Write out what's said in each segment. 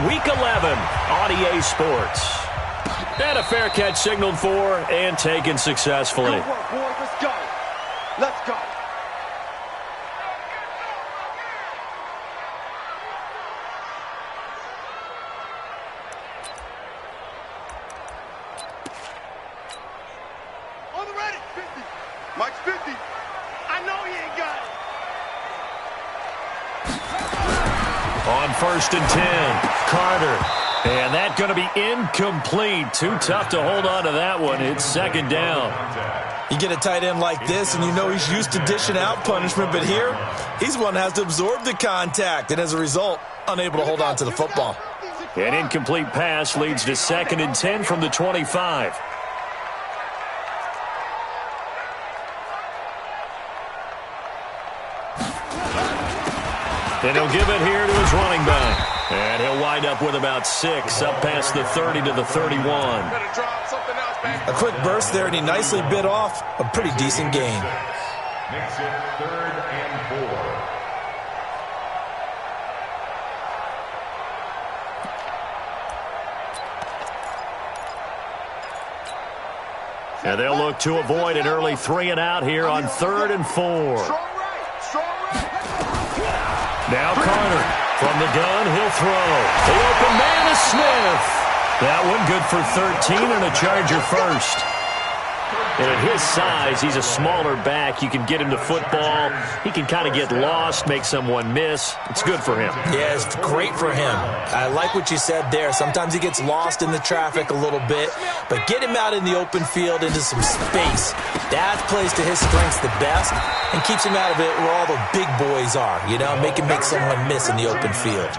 Week 11 on EA Sports. And a fair catch signaled for and taken successfully. Good work, boys. Let's go. Let's go. On the ready. 50. Mike's 50. I know he ain't got it. On 1st and 10, Carter. And that's going to be incomplete. Too tough to hold on to that one. It's 2nd down. You get a tight end like this, and you know he's used to dishing out punishment, but here, he's one that has to absorb the contact, and as a result, unable to hold on to the football. An incomplete pass leads to 2nd and 10 from the 25. And he'll give it here to his running back. And he'll wind up with about 6, up past the 30 to the 31. A quick burst there, and he nicely bit off a pretty decent gain. Makes it 3rd and 4. And they'll look to avoid an early 3 and out here on 3rd and 4. Now Carter. From the gun, he'll throw. The open man is Smith. That one good for 13 and a Charger first. And at his size, he's a smaller back. You can get him to football. He can kind of get lost, make someone miss. It's good for him. Yeah, it's great for him. I like what you said there. Sometimes he gets lost in the traffic a little bit, but get him out in the open field into some space. That plays to his strengths the best and keeps him out of it where all the big boys are, you know, make someone miss in the open field.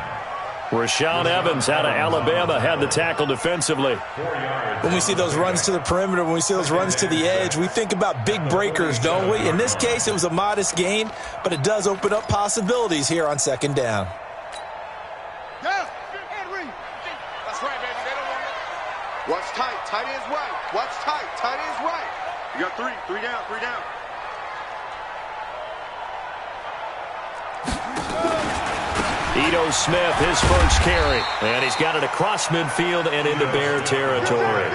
Rashaan Evans out of Alabama had the tackle defensively. When we see those runs to the perimeter, when we see those runs to the edge, we think about big breakers, don't we? In this case, it was a modest gain, but it does open up possibilities here on 2nd down. Yeah, Henry. That's right, baby. They don't want it. Watch tight. Tight end's right. Watch tight. Tight end's right. You got 3. 3 down. 3 down. Ito Smith, his first carry. And he's got it across midfield and into Bear territory.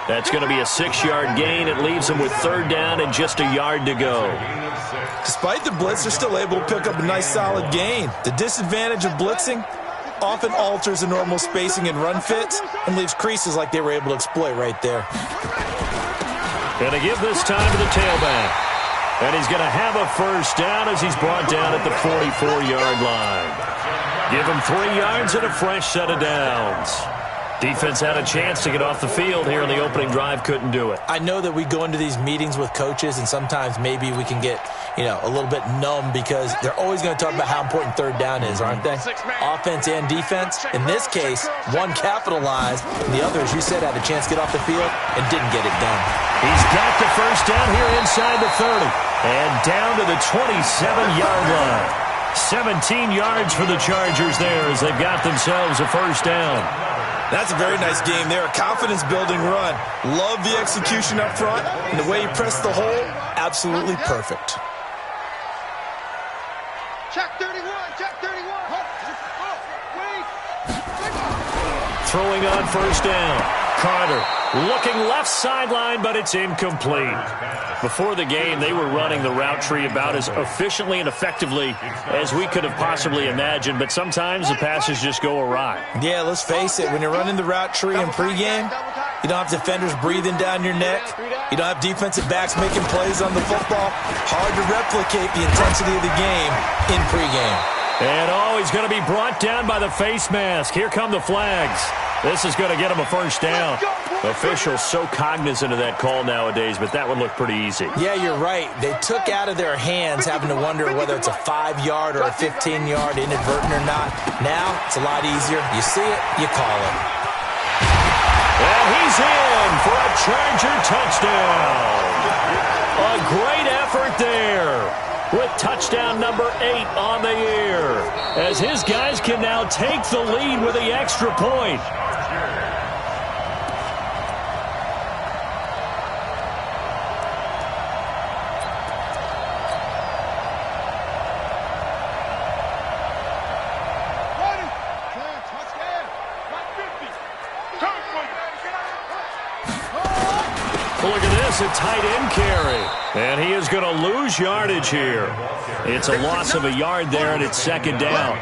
That's going to be a 6-yard gain. It leaves him with 3rd down and just a yard to go. Despite the blitz, they're still able to pick up a nice solid gain. The disadvantage of blitzing often alters the normal spacing and run fits and leaves creases like they were able to exploit right there. Going to give this time to the tailback. And he's going to have a 1st down as he's brought down at the 44-yard line. Give him 3 yards and a fresh set of downs. Defense had a chance to get off the field here in the opening drive, couldn't do it. I know that we go into these meetings with coaches, and sometimes maybe we can get, a little bit numb because they're always going to talk about how important 3rd down is, aren't they? Offense and defense. In this case, one capitalized, and the other, as you said, had a chance to get off the field and didn't get it done. He's got the 1st down here inside the 30 and down to the 27-yard line. 17 yards for the Chargers there as they've got themselves a 1st down. That's a very nice game there. A confidence-building run. Love the execution up front. And the way he pressed the hole, absolutely perfect. Check 31. Check 31. Throwing on 1st down. Carter looking left sideline, but it's incomplete. Before the game, they were running the route tree about as efficiently and effectively as we could have possibly imagined, but sometimes the passes just go awry. Yeah, let's face it. When you're running the route tree in pregame, you don't have defenders breathing down your neck. You don't have defensive backs making plays on the football. Hard to replicate the intensity of the game in pregame. And he's going to be brought down by the face mask. Here come the flags. This is going to get him a 1st down. Officials so cognizant of that call nowadays, but that one looked pretty easy. Yeah, you're right. They took out of their hands having to wonder whether it's a 5-yard or a 15-yard, inadvertent or not. Now, it's a lot easier. You see it, you call it. And he's in for a Charger touchdown. A great effort there with touchdown number 8 on the year, as his guys can now take the lead with the extra point. Look at this, a tight end carry. And he is going to lose yardage here. It's a loss of a yard there, and it's second down.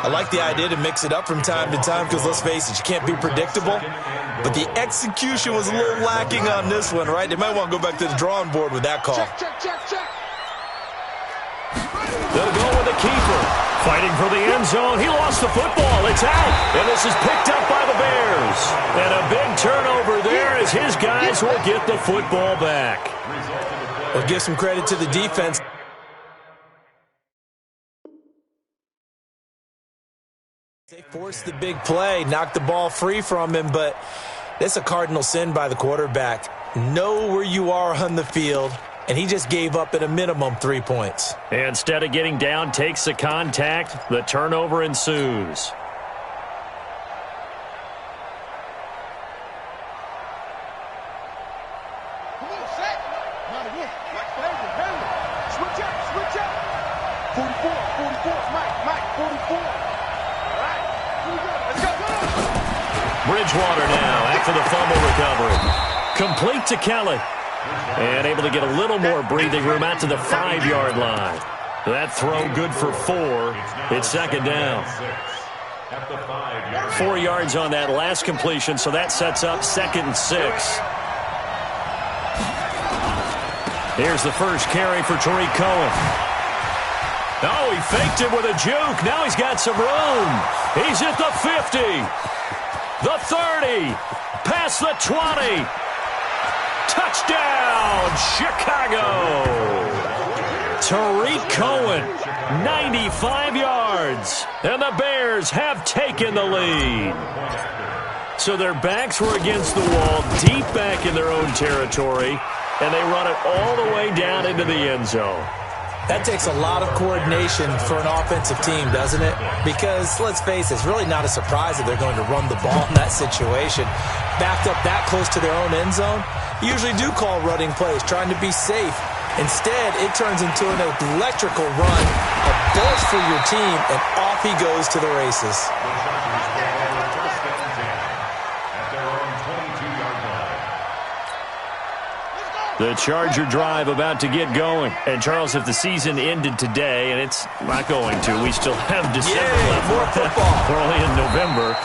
I like the idea to mix it up from time to time because, let's face it, you can't be predictable. But the execution was a little lacking on this one, right? They might want to go back to the drawing board with that call. They'll go with the keeper. Fighting for the end zone. He lost the football. It's out. And this is picked up by the Bears. And a big turnover there as his guys will get the football back. We'll give some credit to the defense. They forced the big play, knocked the ball free from him, but it's a cardinal sin by the quarterback. Know where you are on the field, and he just gave up at a minimum 3 points. Instead of getting down, takes the contact. The turnover ensues. Bridgewater now after the fumble recovery. Complete to Kelly. And able to get a little more breathing room out to the 5-yard line. That throw good for 4. It's second down. 4 yards on that last completion, so that sets up 2nd and 6. Here's the first carry for Tariq Cohen. Oh, he faked it with a juke. Now he's got some room. He's at the 50. The 30. Past the 20. Touchdown, Chicago. Tariq Cohen, 95 yards. And the Bears have taken the lead. So their backs were against the wall, deep back in their own territory, and they run it all the way down into the end zone. That takes a lot of coordination for an offensive team, doesn't it? Because, let's face it, it's really not a surprise that they're going to run the ball in that situation. Backed up that close to their own end zone, you usually do call running plays, trying to be safe. Instead, it turns into an electrical run, a burst for your team, and off he goes to the races. The Charger drive about to get going. And, Charles, if the season ended today, and it's not going to, we still have December left. More football. We're only in November.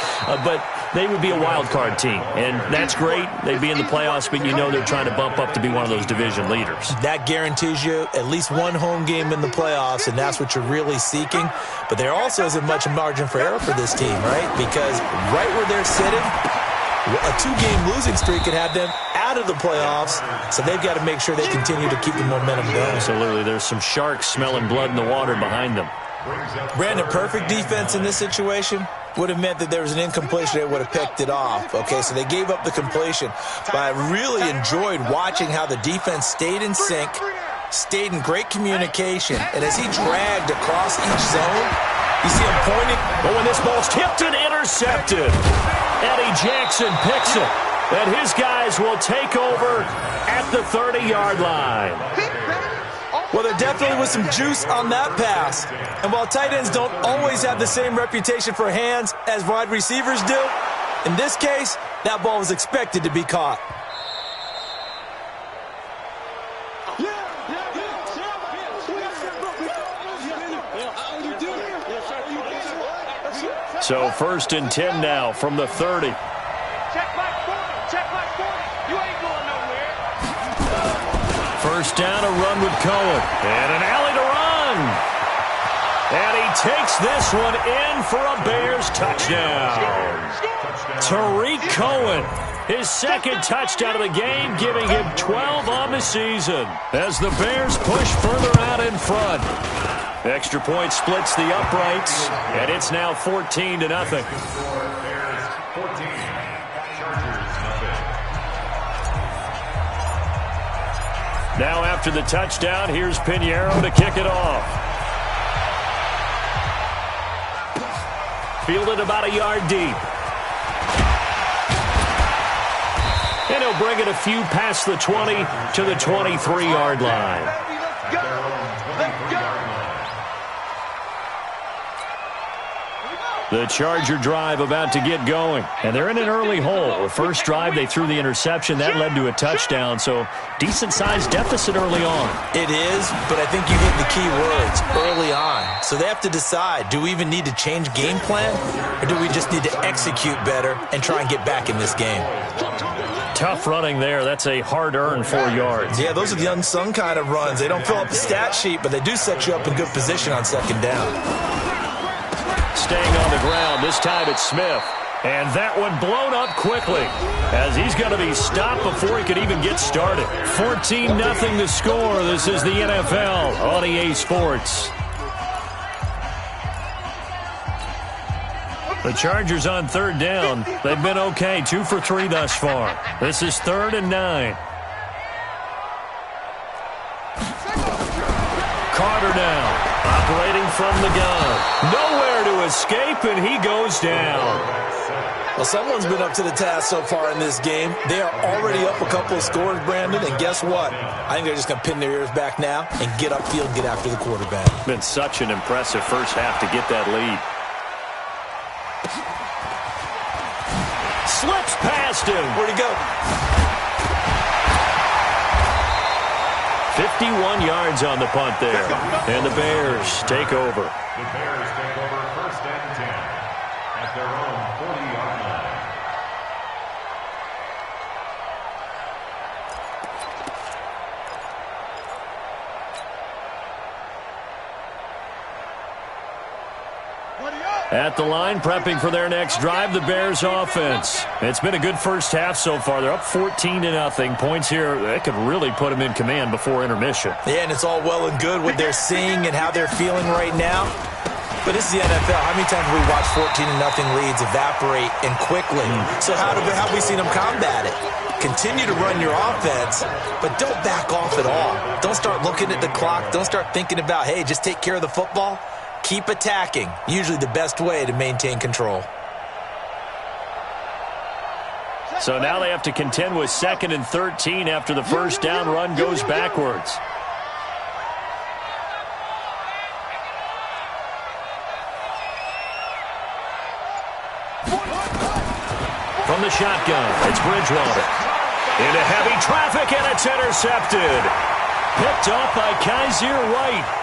But they would be a wild card team. And that's great. They'd be in the playoffs, but you know they're trying to bump up to be one of those division leaders. That guarantees you at least one home game in the playoffs, and that's what you're really seeking. But there also isn't much margin for error for this team, right? Because right where they're sitting, a 2-game losing streak could have them out of the playoffs, so they've got to make sure they continue to keep the momentum going. Absolutely. There's some sharks smelling blood in the water behind them. Brandon, perfect defense in this situation would have meant that there was an incompletion. They would have picked it off. Okay, so they gave up the completion. But I really enjoyed watching how the defense stayed in sync, stayed in great communication, and as he dragged across each zone, you see him pointing. But when this ball's tipped and intercepted, Eddie Jackson picks it. And his guys will take over at the 30-yard line. Well, there definitely was some juice on that pass. And while tight ends don't always have the same reputation for hands as wide receivers do, in this case, that ball was expected to be caught. So 1st and 10 now from the 30. First down, a run with Cohen. And an alley to run. And he takes this one in for a Bears touchdown. Tariq Cohen, his 2nd touchdown of the game, giving him 12 on the season. As the Bears push further out in front. Extra point splits the uprights, and it's now 14-0. Now after the touchdown, here's Pinheiro to kick it off. Fielded about a yard deep. And he'll bring it a few past the 20 to the 23-yard line. Let's go. The Charger drive about to get going. And they're in an early hole. The first drive, they threw the interception. That led to a touchdown. So decent-sized deficit early on. It is, but I think you hit the key words, early on. So they have to decide, do we even need to change game plan? Or do we just need to execute better and try and get back in this game? Tough running there. That's a hard-earned 4 yards. Yeah, those are the unsung kind of runs. They don't fill up the stat sheet, but they do set you up in good position on second down. Staying on the ground. This time it's Smith. And that one blown up quickly as he's going to be stopped before he could even get started. 14-0 the score. This is the NFL on EA Sports. The Chargers on third down. They've been okay. 2 for 3 thus far. This is 3rd and 9. Carter now, operating from the gun. Nowhere to escape, and he goes down. Well, someone's been up to the task so far in this game. They are already up a couple of scores, Brandon, and guess what? I think they're just going to pin their ears back now and get upfield, get after the quarterback. Been such an impressive first half to get that lead. Slips past him. Where'd he go? 51 yards on the punt there. And the Bears take over. The Bears take over 1st and 10 at their own 40-yard line. At the line, prepping for their next drive, the Bears offense. It's been a good first half so far. They're up 14-0. Points here, that could really put them in command before intermission. Yeah, and it's all well and good what they're seeing and how they're feeling right now. But this is the NFL. How many times have we watched 14-0 leads evaporate and quickly? So how have we seen them combat it? Continue to run your offense, but don't back off at all. Don't start looking at the clock. Don't start thinking about, hey, just take care of the football. Keep attacking. Usually the best way to maintain control. So now they have to contend with 2nd and 13 after the first down run goes backwards. From the shotgun, it's Bridgewater. Into heavy traffic, and it's intercepted. Picked off by Kaiser White.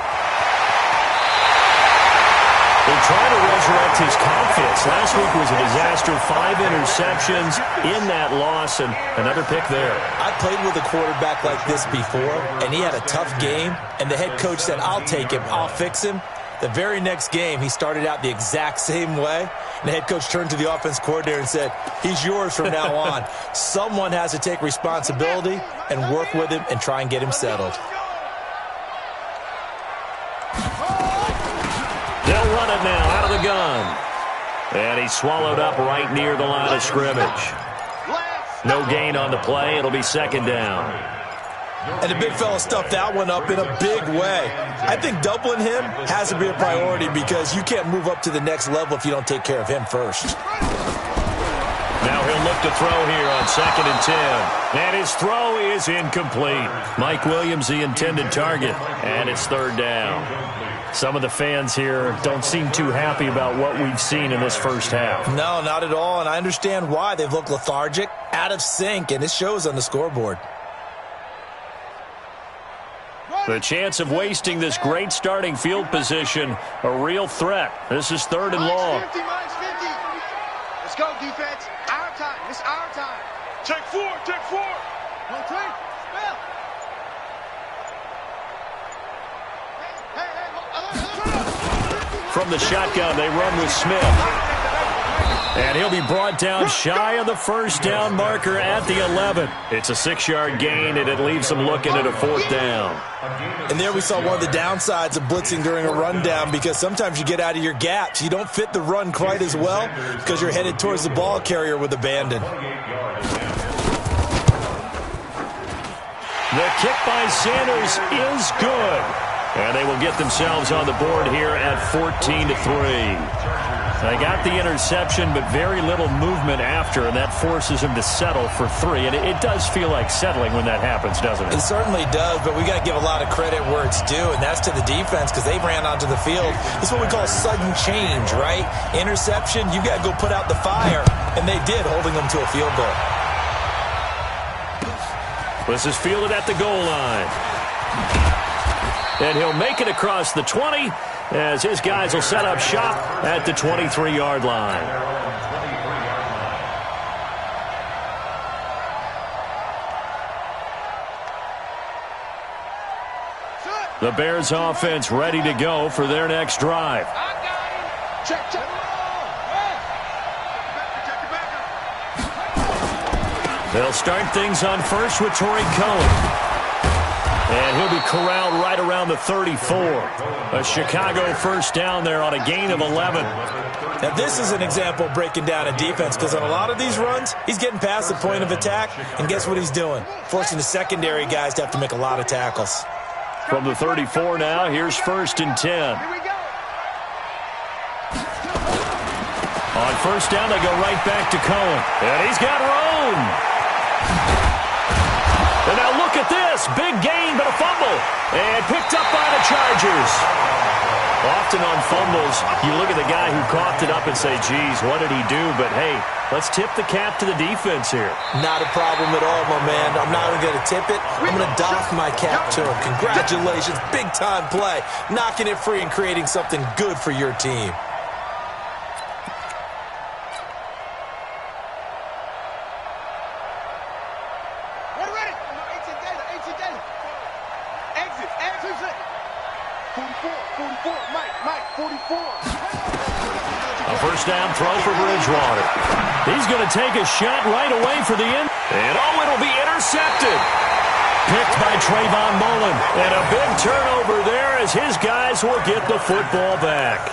They're trying to resurrect his confidence. Last week was a disaster. 5 interceptions in that loss, and another pick there. I played with a quarterback like this before, and he had a tough game, and the head coach said, I'll take him, I'll fix him. The very next game, he started out the exact same way, and the head coach turned to the offense coordinator and said, he's yours from now on. Someone has to take responsibility and work with him and try and get him settled. They'll run it now out of the gun. And he's swallowed up right near the line of scrimmage. No gain on the play. It'll be 2nd down. And the big fella stuffed that one up in a big way. I think doubling him has to be a priority because you can't move up to the next level if you don't take care of him first. Now he'll look to throw here on 2nd and 10. And his throw is incomplete. Mike Williams, the intended target. And it's 3rd down. Some of the fans here don't seem too happy about what we've seen in this first half. No, not at all, and I understand why. They've looked lethargic, out of sync, and it shows on the scoreboard. The chance of wasting this great starting field position, a real threat. This is 3rd and long. -50. Let's go, defense. Our time. It's our time. Take 4. Take 4. No take. Spell. From the shotgun, they run with Smith. And he'll be brought down shy of the first down marker at the 11. It's a 6-yard gain, and it leaves them looking at a 4th down. And there we saw one of the downsides of blitzing during a rundown because sometimes you get out of your gaps. You don't fit the run quite as well because you're headed towards the ball carrier with abandon. The kick by Sanders is good. And they will get themselves on the board here at 14-3. They got the interception, but very little movement after, and that forces him to settle for 3. And it does feel like settling when that happens, doesn't it? It certainly does, but we got to give a lot of credit where it's due, and that's to the defense because they ran onto the field. It's what we call sudden change, right? Interception, you got to go put out the fire, and they did, holding them to a field goal. This is fielded at the goal line. And he'll make it across the 20 as his guys will set up shop at the 23-yard line. The Bears offense ready to go for their next drive. Check. They'll start things on first with Torrey Cohen. And he'll be corralled right around the 34. A Chicago first down there on a gain of 11. Now, this is an example of breaking down a defense because on a lot of these runs, he's getting past the point of attack, and guess what he's doing? Forcing the secondary guys to have to make a lot of tackles. From the 34 now, here's 1st and 10. On first down, they go right back to Cohen. And he's got room. And now look at this. Big gain, but a fumble. And picked up by the Chargers. Often on fumbles, you look at the guy who coughed it up and say, geez, what did he do? But, hey, let's tip the cap to the defense here. Not a problem at all, my man. I'm not even going to tip it. I'm going to doff my cap to him. Congratulations. Big-time play. Knocking it free and creating something good for your team. A first down throw for Bridgewater. He's going to take a shot right away for the end. And, it'll be intercepted. Picked by Trayvon Mullen. And a big turnover there as his guys will get the football back.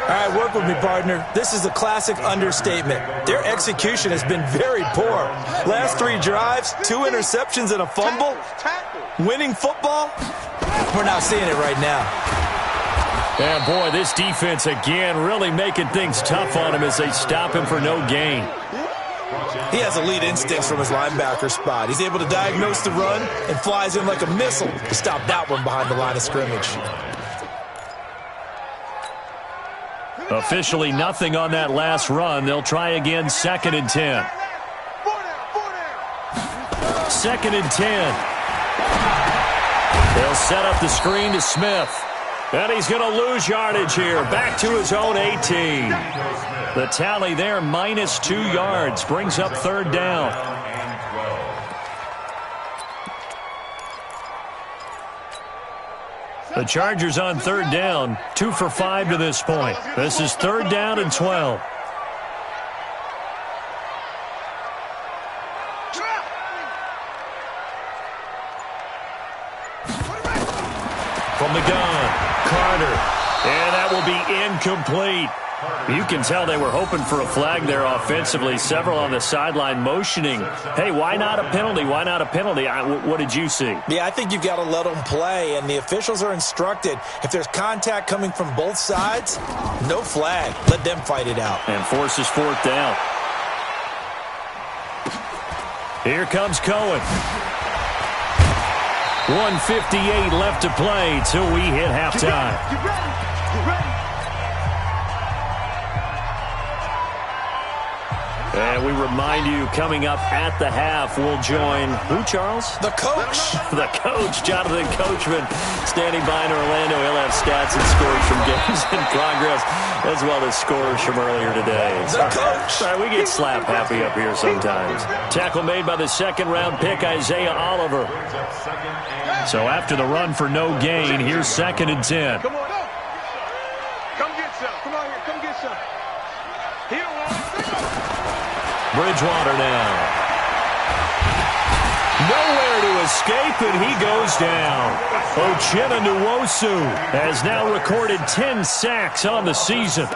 All right, work with me, partner. This is a classic understatement. Their execution has been very poor. Last 3 drives, 2 interceptions and a fumble. Winning football? We're not seeing it right now. And, boy, this defense again really making things tough on him as they stop him for no gain. He has elite instincts from his linebacker spot. He's able to diagnose the run and flies in like a missile to stop that one behind the line of scrimmage. Officially nothing on that last run. They'll try again, 2nd and 10. 2nd and 10. They'll set up the screen to Smith. And he's going to lose yardage here. Back to his own 18. The tally there, -2 yards. Brings up 3rd down. The Chargers on 3rd down. 2 for 5 to this point. This is 3rd down and 12. From the gun, Carter. And that will be incomplete. You can tell they were hoping for a flag there offensively. Several on the sideline motioning. Hey, why not a penalty? Why not a penalty? What did you see? Yeah, I think you've got to let them play, and the officials are instructed. If there's contact coming from both sides, no flag. Let them fight it out. And forces 4th down. Here comes Cohen. 1:58 left to play till we hit halftime. Get ready. And we remind you, coming up at the half, we'll join who, Charles? The coach. The coach, Jonathan Coachman, standing by in Orlando. He'll have stats and scores from games in progress, as well as scores from earlier today. The coach. Sorry, we get slap happy up here sometimes. Tackle made by the 2nd-round pick, Isaiah Oliver. So after the run for no gain, here's 2nd and 10. Come on, come get some. Come on here, come get some. He don't want it. Bridgewater now. Nowhere to escape, and he goes down. Uchenna Nwosu has now recorded 10 sacks on the season.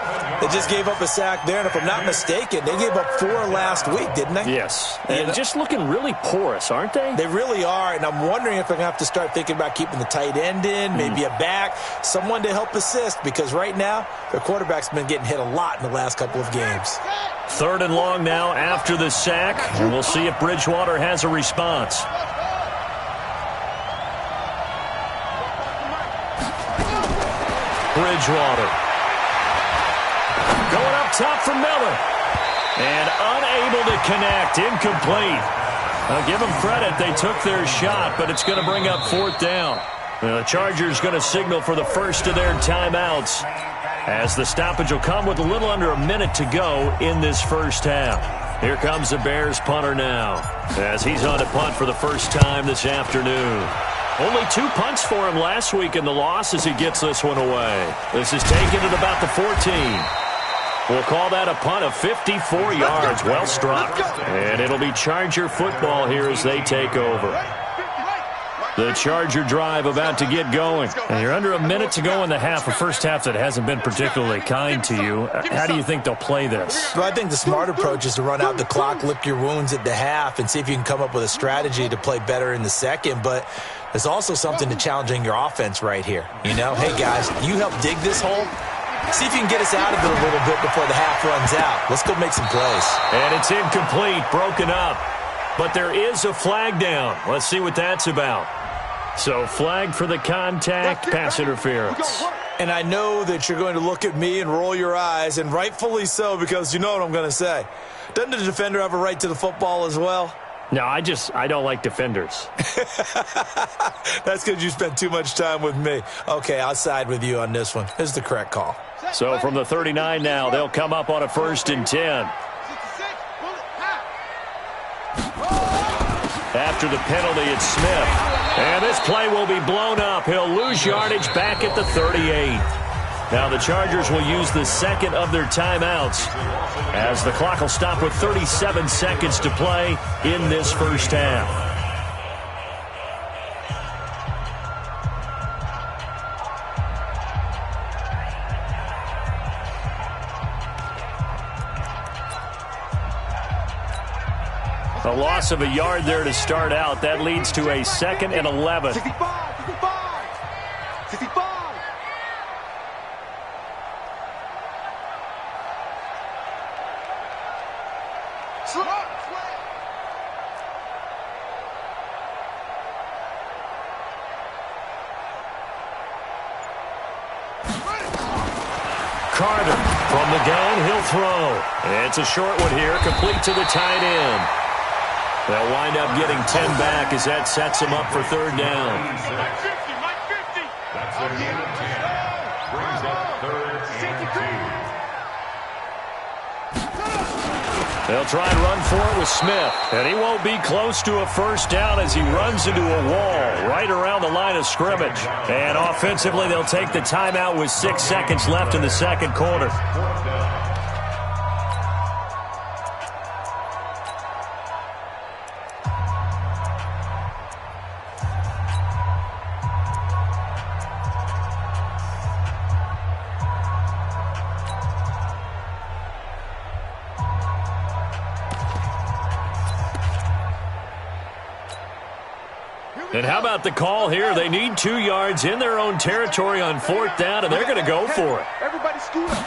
They just gave up a sack there, and if I'm not mistaken, they gave up 4 last week, didn't they? Yes, and just looking really porous, aren't they? They really are, and I'm wondering if they're going to have to start thinking about keeping the tight end in, maybe a back, someone to help assist, because right now, their quarterback's been getting hit a lot in the last couple of games. 3rd and long now after the sack, and we'll see if Bridgewater has a response. Bridgewater. Going up top for Miller. And unable to connect. Incomplete. I'll give them credit. They took their shot, but it's going to bring up 4th down. The Chargers going to signal for the first of their timeouts, as the stoppage will come with a little under a minute to go in this first half. Here comes the Bears punter now, as he's on to punt for the first time this afternoon. Only 2 punts for him last week in the loss as he gets this one away. This is taken at about the 14. We'll call that a punt of 54 yards. Well struck. And it'll be Charger football here as they take over. The Charger drive about to get going. And you're under a minute to go in the half, a first half that hasn't been particularly kind to you. How do you think they'll play this? Well, I think the smart approach is to run out the clock, lick your wounds at the half, and see if you can come up with a strategy to play better in the second. But there's also something to challenging your offense right here. You know, hey, guys, you help dig this hole. See if you can get us out of it a little bit before the half runs out. Let's go make some plays. And it's incomplete, broken up. But there is a flag down. Let's see what that's about. So flag for the contact, pass interference. And I know that you're going to look at me and roll your eyes, and rightfully so, because you know what I'm going to say. Doesn't the defender have a right to the football as well? No, I don't like defenders. That's because you spent too much time with me. Okay, I'll side with you on this one. This is the correct call. So from the 39 now, they'll come up on a 1st and 10. After the penalty, it's Smith. And this play will be blown up. He'll lose yardage back at the 38. Now the Chargers will use the second of their timeouts, as the clock will stop with 37 seconds to play in this first half. A loss of a yard there to start out. That leads to a 2nd and 11. 65. Carter from the gun, he'll throw. It's a short one here, complete to the tight end. They'll wind up getting 10 back as that sets them up for 3rd down. That's their game of 10. Brings up 3rd and 2. They'll try and run for it with Smith. And he won't be close to a first down as he runs into a wall right around the line of scrimmage. And offensively, they'll take the timeout with 6 seconds left in the second quarter. And how about the call here? They need 2 yards in their own territory on 4th down, and they're going to go for it. Everybody scoot up.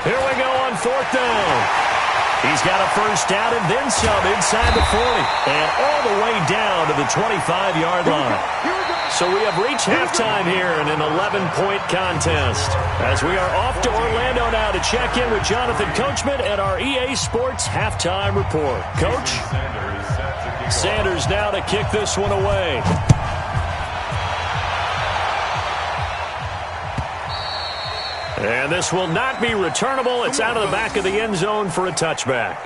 Here we go on 4th down. He's got a first down and then some inside the 40. And all the way down to the 25-yard line. So we have reached halftime here in an 11-point contest, as we are off to Orlando now to check in with Jonathan Coachman at our EA Sports Halftime Report. Coach? Sanders now to kick this one away. And this will not be returnable. It's out of the back of the end zone for a touchback.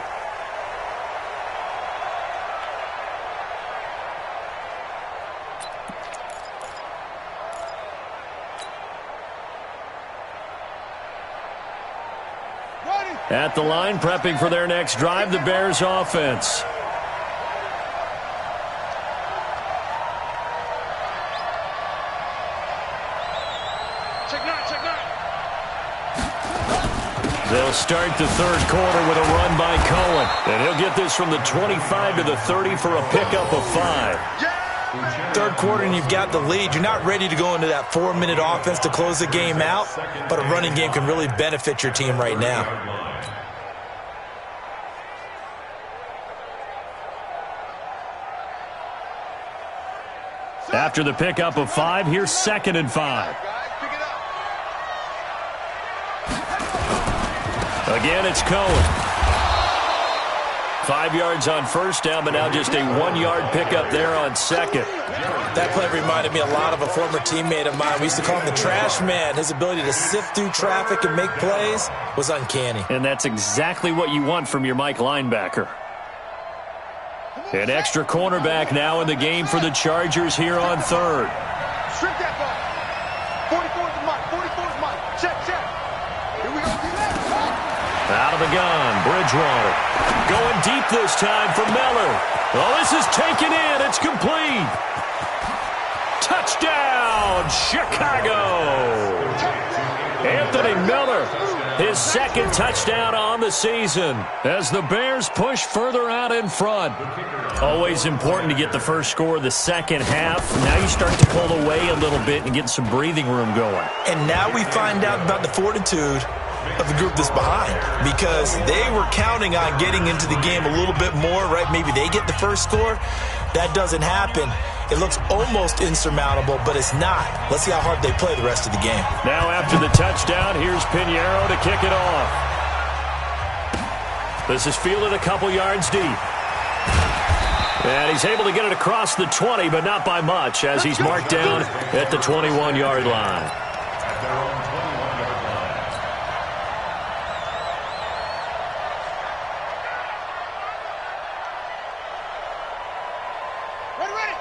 At the line, prepping for their next drive, the Bears offense. They'll start the third quarter with a run by Cohen. And he'll get this from the 25 to the 30 for a pickup of 5. Third quarter and you've got the lead. You're not ready to go into that 4-minute offense to close the game out, but a running game can really benefit your team right now. After the pickup of 5, here's 2nd and 5. Again, it's Cohen. 5 yards on first down, but now just a 1-yard pickup there on 2nd. That play reminded me a lot of a former teammate of mine. We used to call him the trash man. His ability to sift through traffic and make plays was uncanny. And that's exactly what you want from your Mike linebacker. An extra cornerback now in the game for the Chargers here on 3rd. Strip that ball. 44's Mike. 44's Mike. Check. Here we go. Out of the gun, Bridgewater. Going deep this time for Miller. Oh, this is taken in. It's complete. Touchdown, Chicago. Anthony Miller, his 2nd touchdown on the season as the Bears push further out in front. Always important to get the first score of the second half. Now you start to pull away a little bit and get some breathing room going. And now we find out about the fortitude of the group that's behind, because they were counting on getting into the game a little bit more, right? Maybe they get the first score. That doesn't happen. It looks almost insurmountable, but it's not. Let's see how hard they play the rest of the game. Now after the touchdown, here's Pinheiro to kick it off. This is fielded a couple yards deep. And he's able to get it across the 20, but not by much, as he's marked down at the 21-yard line.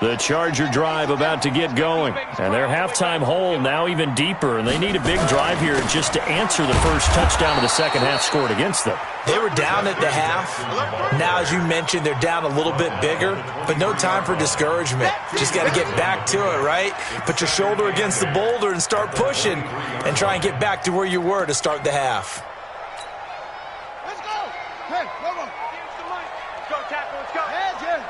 The Charger drive about to get going. And their halftime hole now even deeper. And they need a big drive here just to answer the first touchdown of the second half scored against them. They were down at the half. Now, as you mentioned, they're down a little bit bigger. But no time for discouragement. Just got to get back to it, right? Put your shoulder against the boulder and start pushing. And try and get back to where you were to start the half. Let's go. Hey, come on. Here's the mic. Let's go, tackle. Let's go. Heads in.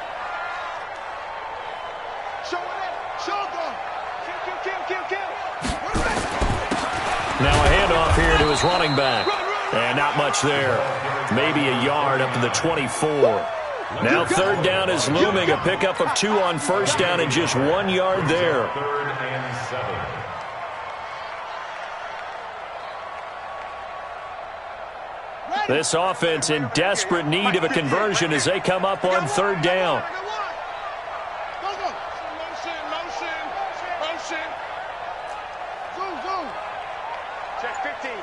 Show it. Show them. Kill. Now a handoff here to his running back. And not much there. Maybe a yard up to the 24. Now 3rd down is looming. A pickup of 2 on first down and just 1 yard there. 3rd and 7. This offense in desperate need of a conversion as they come up on 3rd down.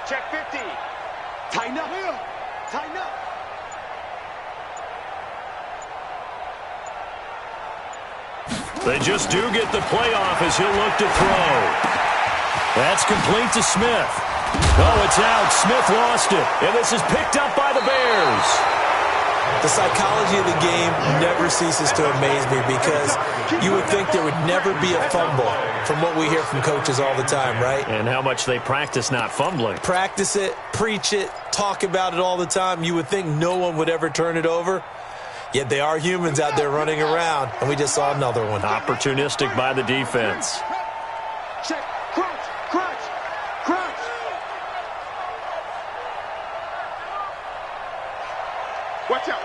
Check 50. Tighten up. They just do get the playoff as he'll look to throw. That's complete to Smith. Oh, it's out. Smith lost it. And this is picked up by the Bears. The psychology of the game never ceases to amaze me, because you would think there would never be a fumble from what we hear from coaches all the time, right? And how much they practice not fumbling. Practice it, preach it, talk about it all the time. You would think no one would ever turn it over. Yet they are humans out there running around, and we just saw another one. Opportunistic by the defense. Check. Crunch. Watch out.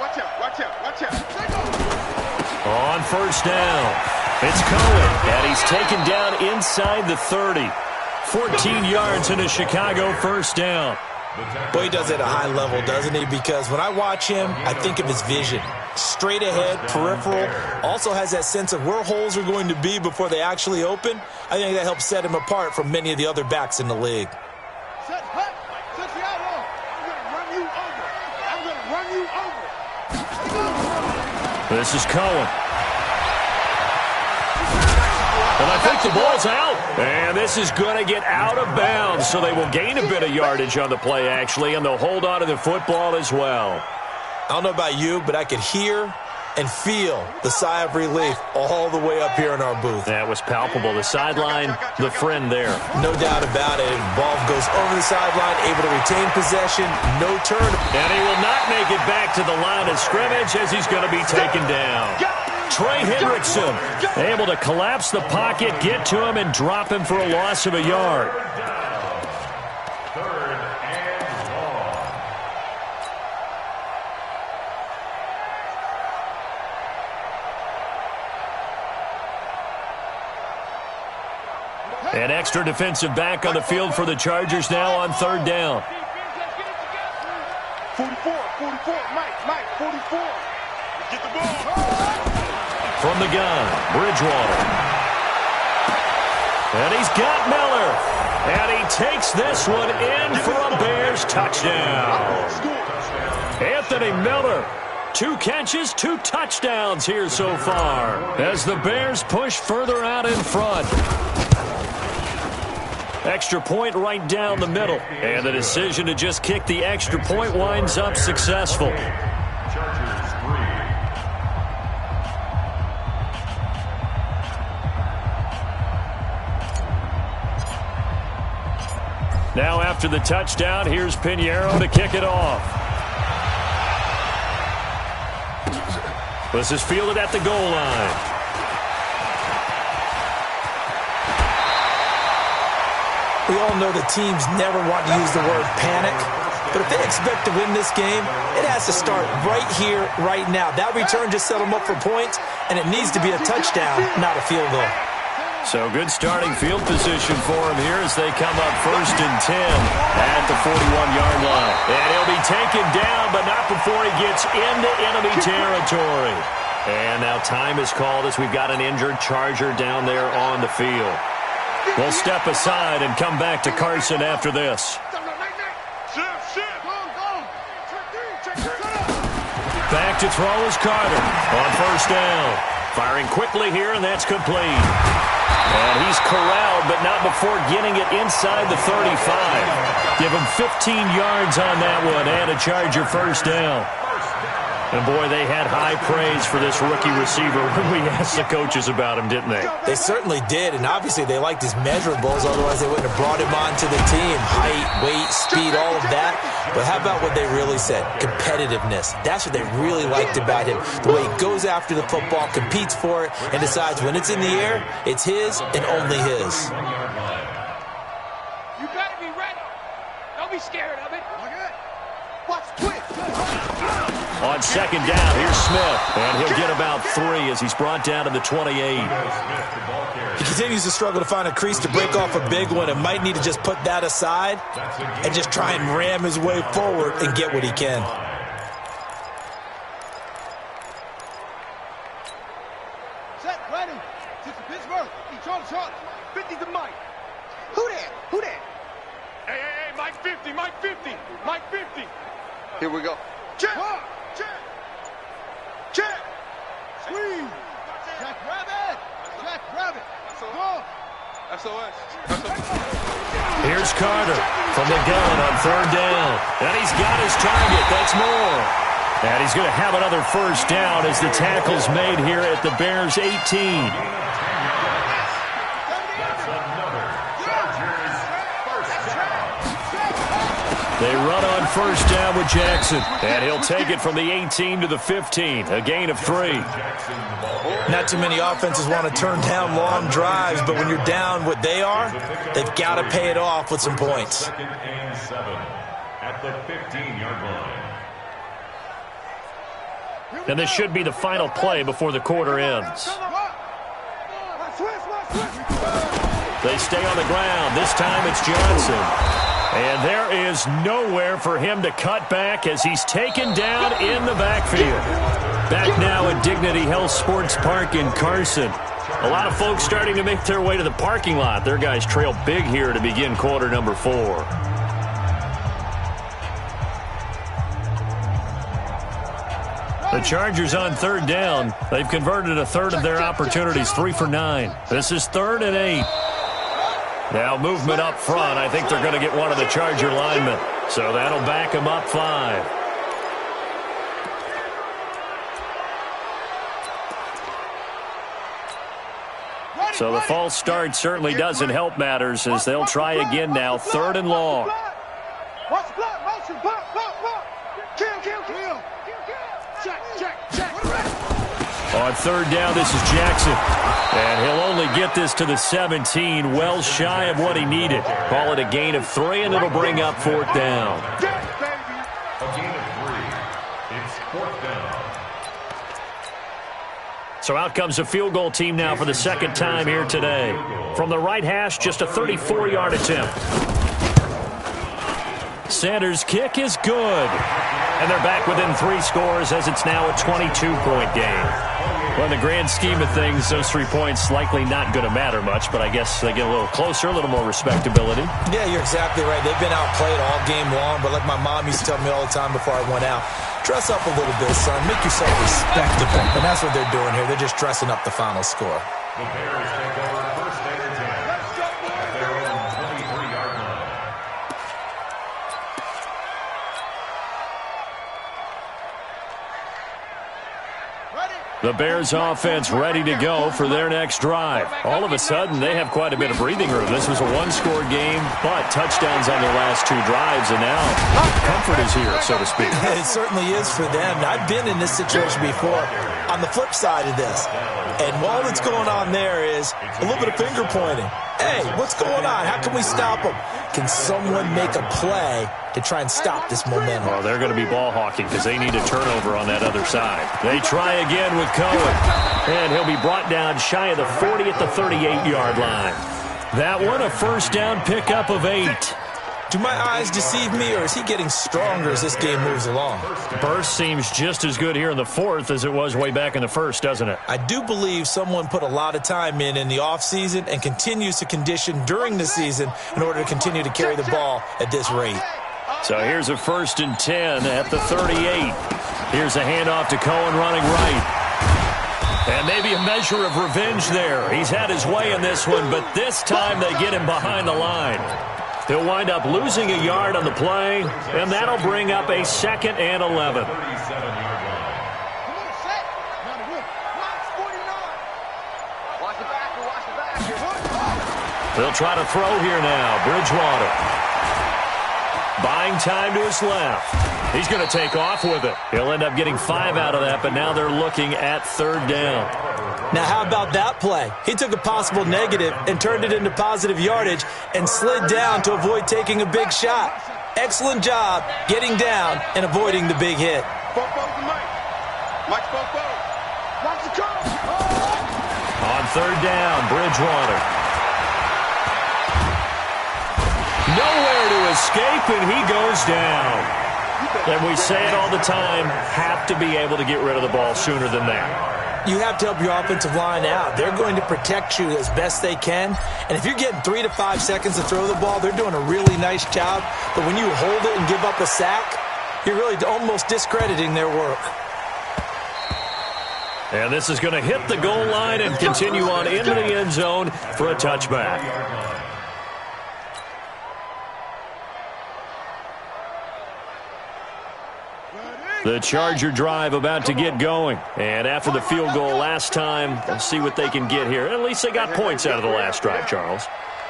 On first down, it's Cohen, and he's taken down inside the 30. 14 yards and a Chicago first down. Boy, he does it at a high level, doesn't he? Because when I watch him, I think of his vision. Straight ahead, peripheral, also has that sense of where holes are going to be before they actually open. I think that helps set him apart from many of the other backs in the league. Set the outlaw. I'm going to run you over. This is Cohen. And I think the ball's out. And this is going to get out of bounds, so they will gain a bit of yardage on the play, actually, and they'll hold on to the football as well. I don't know about you, but I could hear and feel the sigh of relief all the way up here in our booth. That was palpable. The sideline, the friend there. No doubt about it. Ball goes over the sideline, able to retain possession, no turn. And he will not make it back to the line of scrimmage as he's going to be taken down. Trey Hendrickson able to collapse the pocket, get to him, and drop him for a loss of a yard. An extra defensive back on the field for the Chargers now on third down. 44, Mike, 44. Get the ball. From the gun, Bridgewater. And he's got Miller. And he takes this one in for a Bears touchdown. Anthony Miller. 2 catches, 2 touchdowns here so far as the Bears push further out in front. Extra point right down the middle. And the decision to just kick the extra point winds up successful. Chargers 3. Now after the touchdown, here's Pinheiro to kick it off. This is fielded at the goal line. We all know the teams never want to use the word panic, but if they expect to win this game, it has to start right here, right now. That return just set them up for points, and it needs to be a touchdown, not a field goal. So good starting field position for him here as they come up 1st and 10 at the 41-yard line. And he'll be taken down, but not before he gets into enemy territory. And now time is called as we've got an injured Charger down there on the field. We'll step aside and come back to Carson after this. Back to throw is Carter on 1st down. Firing quickly here, and that's complete. And he's corralled, but not before getting it inside the 35. Give him 15 yards on that one, and a Charger 1st down. And, boy, they had high praise for this rookie receiver when we asked the coaches about him, didn't they? They certainly did, and obviously they liked his measurables, otherwise they wouldn't have brought him onto the team. Height, weight, speed, all of that. But how about what they really said? Competitiveness. That's what they really liked about him. The way he goes after the football, competes for it, and decides when it's in the air, it's his and only his. You better be ready. Don't be scared of it. Watch quick. On 2nd down, here's Smith, and he'll get about 3 as he's brought down to the 28. He continues to struggle to find a crease to break off a big one and might need to just put that aside and just try and ram his way forward and get what he can. Set, ready. This is Pittsburgh. Each on shot. 50 to Mike. Who that? Hey, Mike 50, Mike 50, Mike 50. Here we go. Check. Squeeze. Jack Rabbit. Go. SOS. Here's Carter from the gun on 3rd down. And he's got his target. That's more. And he's going to have another 1st down as the tackle's made here at the Bears' 18. They run on 1st down with Jackson, and he'll take it from the 18 to the 15, a gain of 3. Not too many offenses want to turn down long drives, but when you're down what they are, they've got to pay it off with some points. 2nd and 7 at the 15-yard line. And this should be the final play before the quarter ends. They stay on the ground. This time it's Johnson. And there is nowhere for him to cut back as he's taken down in the backfield. Back now at Dignity Health Sports Park in Carson. A lot of folks starting to make their way to the parking lot. Their guys trail big here to begin quarter number 4. The Chargers on 3rd down. They've converted a third of their opportunities, 3 for 9. This is 3rd and 8. Now movement up front. I think they're going to get one of the Charger linemen. So that'll back them up 5. So the false start certainly doesn't help matters as they'll try again now, 3rd and long. Watch the block, motion, block. Kill. Check. On 3rd down, this is Jackson. And he'll only get this to the 17, well shy of what he needed. Call it a gain of 3, and it'll bring up 4th down. A gain of 3. It's 4th down. So out comes the field goal team now for the 2nd time here today. From the right hash, just a 34-yard attempt. Sanders' kick is good. And they're back within 3 scores as it's now a 22-point game. Well, in the grand scheme of things, those 3 points likely not going to matter much, but I guess they get a little closer, a little more respectability. Yeah, you're exactly right. They've been outplayed all game long, but like my mom used to tell me all the time before I went out, dress up a little bit, son. Make yourself respectable. And that's what they're doing here. They're just dressing up the final score. The Bears take over 1st and 10 at their own 23-yard line. The Bears offense ready to go for their next drive. All of a sudden, they have quite a bit of breathing room. This was a 1-score game, but touchdowns on their last 2 drives, and now comfort is here, so to speak. It certainly is for them. I've been in this situation before on the flip side of this. And all that's going on there is a little bit of finger pointing. Hey, what's going on? How can we stop them? Can someone make a play to try and stop this momentum? Well, they're going to be ball hawking because they need a turnover on that other side. They try again with Cohen. And he'll be brought down shy of the 40 at the 38-yard line. That one, a 1st down pickup of 8. Do my eyes deceive me, or is he getting stronger as this game moves along? Burst seems just as good here in the 4th as it was way back in the 1st, doesn't it? I do believe someone put a lot of time in the offseason and continues to condition during the season in order to continue to carry the ball at this rate. So here's a 1st and 10 at the 38. Here's a handoff to Cohen running right. And maybe a measure of revenge there. He's had his way in this one, but this time they get him behind the line. He'll wind up losing a yard on the play, and that'll bring up a 2nd and 11. They'll try to throw here now. Bridgewater. Buying time to his left. He's going to take off with it. He'll end up getting 5 out of that, but now they're looking at 3rd down. Now, how about that play? He took a possible negative and turned it into positive yardage and slid down to avoid taking a big shot. Excellent job getting down and avoiding the big hit. On 3rd down, Bridgewater. Nowhere to escape, and he goes down. And we say it all the time, have to be able to get rid of the ball sooner than that. You have to help your offensive line out. They're going to protect you as best they can. And if you're getting 3 to 5 seconds to throw the ball, they're doing a really nice job. But when you hold it and give up a sack, you're really almost discrediting their work. And this is going to hit the goal line and continue on into the end zone for a touchback. The Charger drive about to get going. And after the field goal last time, we'll see what they can get here. At least they got points out of the last drive, Charles.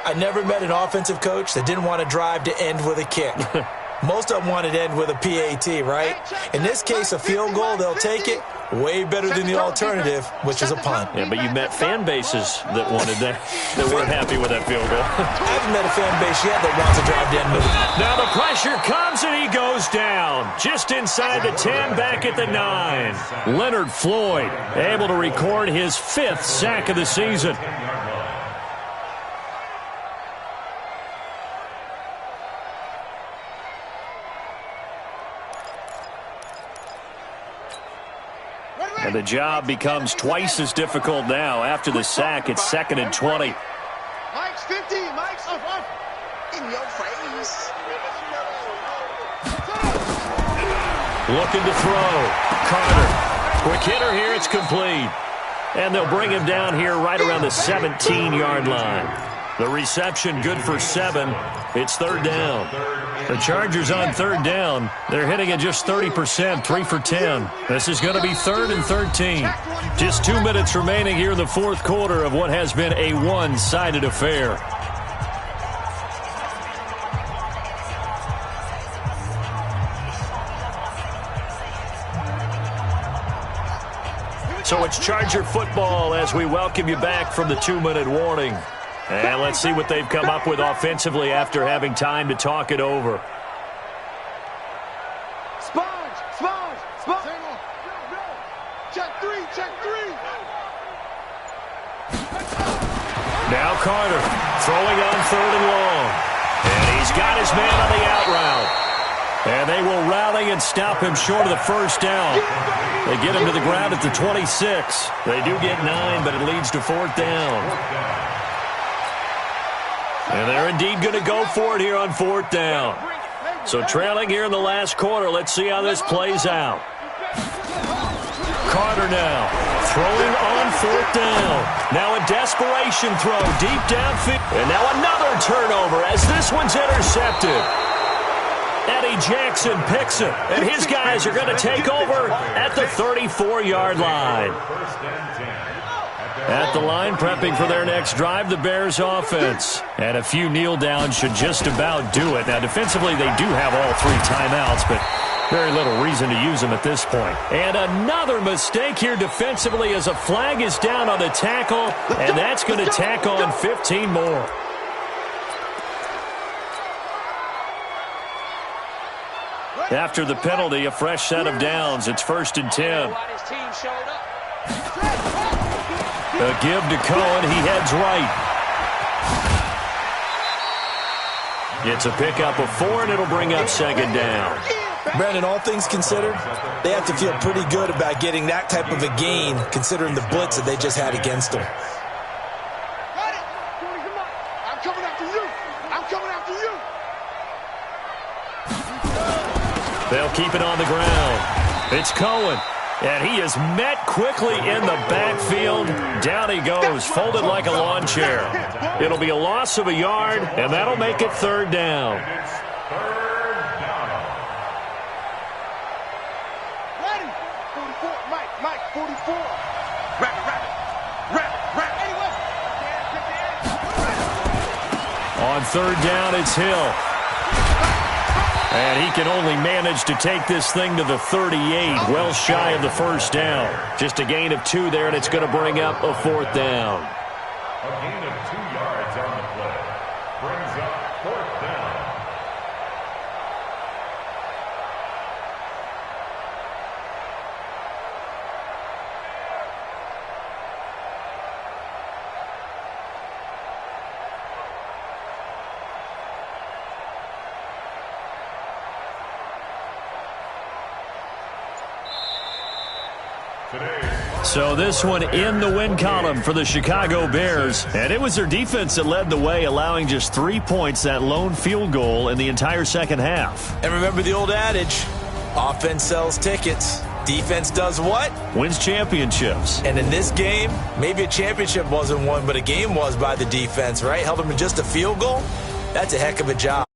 I never met an offensive coach that didn't want to drive to end with a kick. Most of them wanted to end with a PAT, right? In this case, a field goal, they'll take it. Way better than the alternative, which is a punt. Yeah, but you met fan bases that wanted that, that weren't happy with that field goal. I haven't met a fan base yet that wants to drive to end with it. Now the pressure comes and he goes down. Just inside the 10, back at the 9. Leonard Floyd able to record his 5th sack of the season. And the job becomes twice as difficult now. After the sack, it's 2nd and 20. Mike's 50. Mike's up. In your face. Looking to throw. Carter. Quick hitter here. It's complete. And they'll bring him down here right around the 17-yard line. The reception good for 7. It's third down. The Chargers on third down. They're hitting at just 30%, 3 for 10. This is going to be 3rd and 13. Just 2 minutes remaining here in the fourth quarter of what has been a one-sided affair. So it's Charger football as we welcome you back from the 2-minute warning. And let's see what they've come up with offensively after having time to talk it over. Sponge. Check three. Now Carter throwing on 3rd and long. And he's got his man on the out route. And they will rally and stop him short of the first down. They get him to the ground at the 26. They do get 9, but it leads to 4th down. And they're indeed going to go for it here on 4th down. So trailing here in the last quarter, let's see how this plays out. Carter now throwing on 4th down. Now a desperation throw deep downfield. And now another turnover as this one's intercepted. Eddie Jackson picks it, and his guys are going to take over at the 34-yard line. At the line, prepping for their next drive, the Bears offense. And a few kneel downs should just about do it. Now, defensively, they do have all 3 timeouts, but very little reason to use them at this point. And another mistake here defensively as a flag is down on the tackle, and that's going to tack on 15 more. After the penalty, a fresh set of downs. It's 1st and 10. A give to Cohen. He heads right. It's a pickup of 4, and it'll bring up 2nd down. Brandon, all things considered, they have to feel pretty good about getting that type of a gain, considering the blitz that they just had against them. I'm coming after you. They'll keep it on the ground. It's Cohen. And he is met quickly in the backfield. Down he goes, folded like a lawn chair. It'll be a loss of a yard, and that'll make it 3rd down. It's 3rd down. Ready? 44, Mike, 44. Rabbit. Anyway. On 3rd down, it's Hill. And he can only manage to take this thing to the 38, well shy of the first down. Just a gain of 2 there, and it's going to bring up a 4th down. A gain of 2 yards on the play. Brings up 4th down. So this one in the win column for the Chicago Bears. And it was their defense that led the way, allowing just 3 points, that lone field goal in the entire second half. And remember the old adage, offense sells tickets. Defense does what? Wins championships. And in this game, maybe a championship wasn't won, but a game was by the defense, right? Held them to just a field goal. That's a heck of a job.